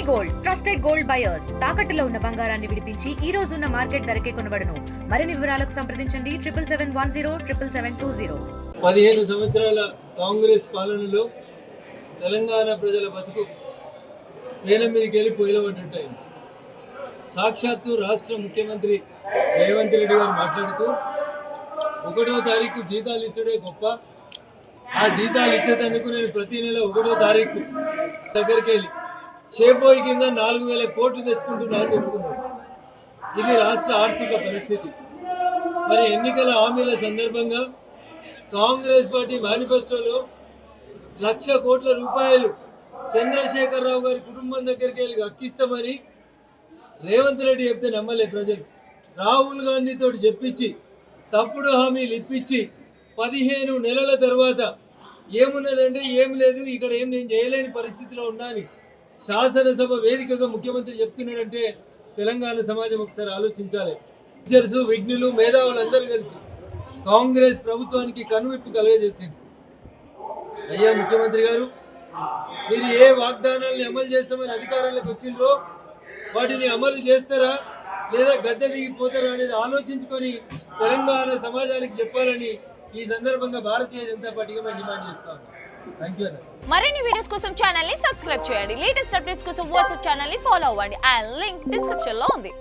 Gold trusted gold buyers తాకట్టులో ఉన్న బంగారాన్ని విడిపించి ఈ రోజు ఉన్న మార్కెట్ ధరకే కొనబడును. మరిన్ని వివరాలకు సంప్రదించండి 7771077720. 15 సంవత్సరాల కాంగ్రెస్ పాలనలో తెలంగాణ ప్రజల బతుకు వేలం మీదకి వెళ్ళి పోయిలబడ్డట్టయింది. సాక్షాత్తు రాష్ట్ర ముఖ్యమంత్రి రేవంత్ రెడ్డి గారు మాట్లాడుతూ 1వ తారీఖు జీతాలు ఇచ్చడే గొప్ప, ఆ జీతాలు ఇచ్చేందుకు నేను ప్రతి నెల 1వ తారీఖు దగ్గరికి వెళ్ళి షేపోయి కింద 4,000 కోట్లు తెచ్చుకుంటున్నా అని చెప్తున్నాడు. ఇది రాష్ట్ర ఆర్థిక పరిస్థితి. మరి ఎన్నికల హామీల సందర్భంగా కాంగ్రెస్ పార్టీ మేనిఫెస్టోలో 1,00,000 కోట్ల రూపాయలు చంద్రశేఖరరావు గారి కుటుంబం దగ్గరికి వెళ్ళి అక్కిస్తామని రేవంత్ రెడ్డి చెప్తే నమ్మలే ప్రజలు. రాహుల్ గాంధీతో చెప్పించి తప్పుడు హామీలు ఇప్పించి 15 నెలల తర్వాత ఏమున్నదంటే ఏం లేదు, ఇక్కడ ఏం నేను చేయలేని పరిస్థితిలో ఉన్నా అని శాసనసభ వేదికగా ముఖ్యమంత్రి చెప్తున్నాడంటే తెలంగాణ సమాజం ఒకసారి ఆలోచించాలి. టీచర్స్, విఘ్నులు, మేధావులు అందరూ కలిసి కాంగ్రెస్ ప్రభుత్వానికి కనువిప్పు కలుగజేసింది. అయ్యా ముఖ్యమంత్రి గారు, మీరు ఏ వాగ్దానాలను అమలు చేస్తామని అధికారంలోకి వచ్చిండ్రో వాటిని అమలు చేస్తారా లేదా గద్దె దిగిపోతారా అనేది ఆలోచించుకొని తెలంగాణ సమాజానికి చెప్పాలని ఈ సందర్భంగా భారతీయ జనతా పార్టీగా మేము డిమాండ్ చేస్తా ఉన్నాం. థ్యాంక్ యూ అన్న. మరిన్ని వీడియోస్ కోసం ఛానల్ ని సబ్స్క్రైబ్ చేయండి. లేటెస్ట్ అప్డేట్స్ కోసం వాట్సాప్ ఛానల్ ని ఫాలో అవ్వండి. ఆ లింక్ డిస్క్రిప్షన్ లో ఉంది.